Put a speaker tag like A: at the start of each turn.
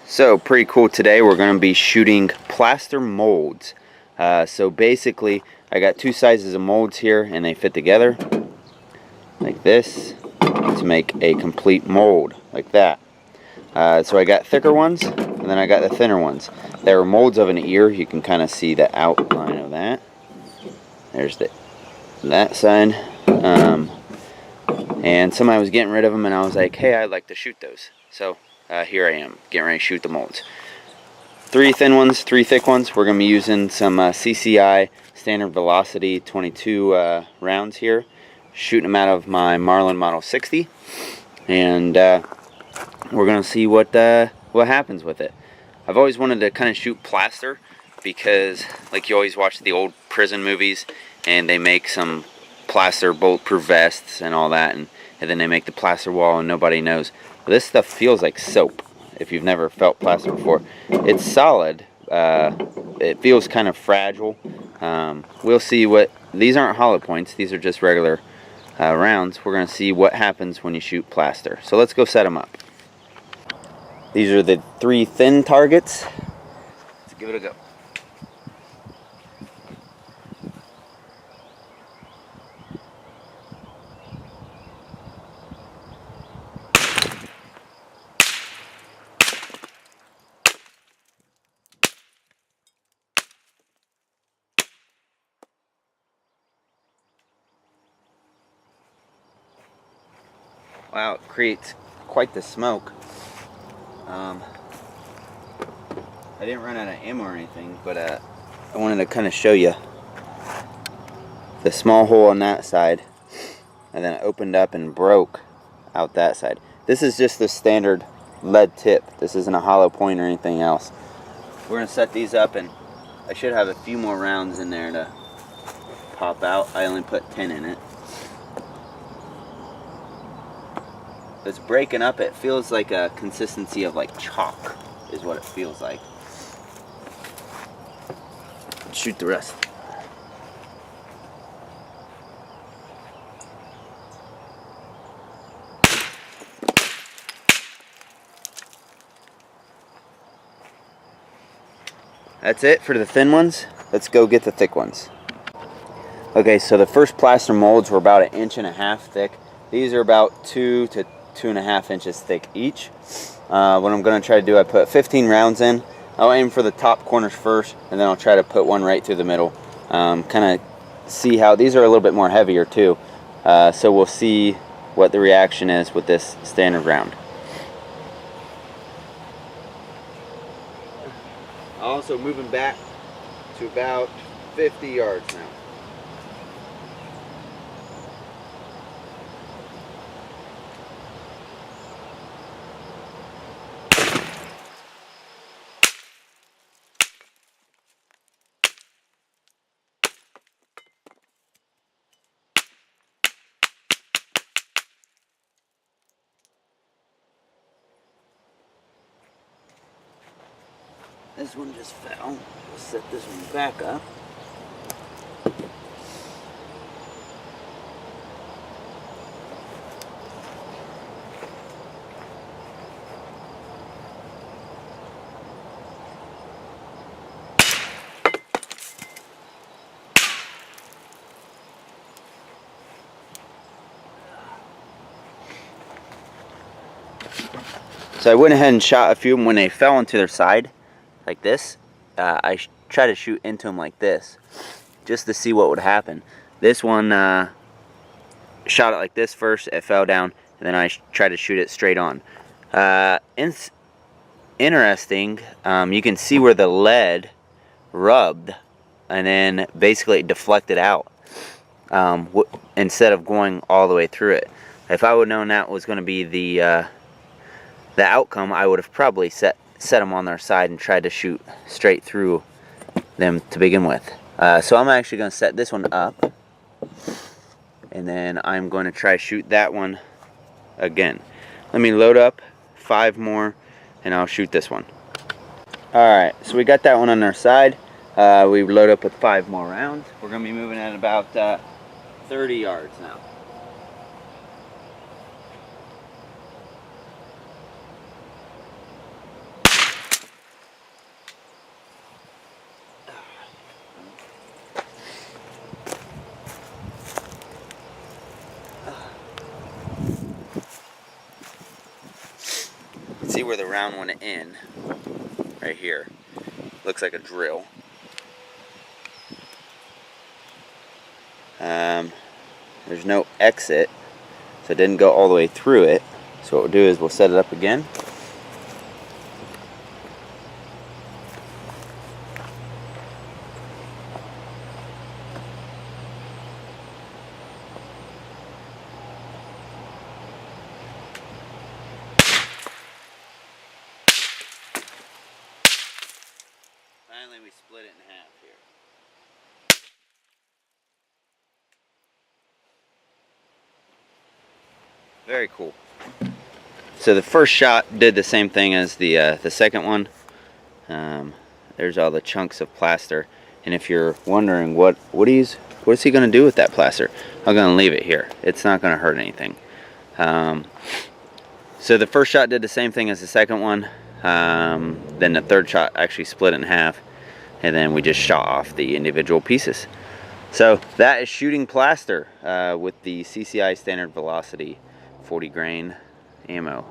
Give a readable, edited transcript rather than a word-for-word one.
A: So pretty cool. Today we're going to be shooting plaster molds. So basically I got two sizes of molds here and they fit together like this to make a complete mold like that. So I got thicker ones and then I got the thinner ones. They were molds of an ear. You can kind of see the outline of that. There's that side. And somebody was getting rid of them and I was like, hey, I'd like to shoot those. So here I am, getting ready to shoot the molds. 3 thin ones, 3 thick ones. We're going to be using some CCI standard velocity 22 rounds here. Shooting them out of my Marlin Model 60. And we're going to see what happens with it. I've always wanted to kind of shoot plaster because, like, you always watch the old prison movies and they make some plaster bulletproof vests and all that, and then they make the plaster wall and nobody knows. But this stuff feels like soap if you've never felt plaster before. It's solid. It feels kind of fragile. We'll see what... These aren't hollow points. These are just regular rounds. We're going to see what happens when you shoot plaster. So let's go set them up. These are the 3 thin targets. Let's give it a go. Wow, it creates quite the smoke. I didn't run out of ammo or anything, but I wanted to kind of show you the small hole on that side, and then it opened up and broke out that side. This is just the standard lead tip. This isn't a hollow point or anything else. We're going to set these up, and I should have a few more rounds in there to pop out. I only put 10 in it. It's breaking up. It feels like a consistency of like chalk is what it feels like. Shoot the rest. That's it for the thin ones. Let's go get the thick ones. Okay, so the first plaster molds were about 1.5 inches thick. These are about 2 to 2.5 inches thick each. What I'm going to try to do, I put 15 rounds in. I'll aim for the top corners first, and then I'll try to put one right through the middle. Kind of see how, these are a little bit more heavier too. So we'll see what the reaction is with this standard round. Also moving back to about 50 yards now. This one just fell. We'll set this one back up. So I went ahead and shot a few of them when they fell onto their side, like this. I try to shoot into them like this, just to see what would happen. This one shot it like this first, it fell down, and then I tried to shoot it straight on. Interesting, you can see where the lead rubbed, and then basically it deflected out instead of going all the way through it. If I would have known that was going to be the outcome, I would have probably set them on their side and tried to shoot straight through them to begin with. So I'm actually going to set this one up, and then I'm going to try shoot that one again. Let me load up 5 more and I'll shoot this one. Alright, so we got that one on our side. We load up with 5 more rounds. We're going to be moving at about 30 yards now. see where the round went in, right here. Looks like a drill. There's no exit, so it didn't go all the way through it. So what we'll do is we'll set it up again. Finally, we split it in half here. Very cool. So the first shot did the same thing as the second one. There's all the chunks of plaster, and if you're wondering what is he going to do with that plaster, I'm going to leave it here. It's not going to hurt anything. So the first shot did the same thing as the second one. Then the third shot actually split it in half, and then we just shot off the individual pieces. So that is shooting plaster with the CCI standard velocity 40 grain ammo.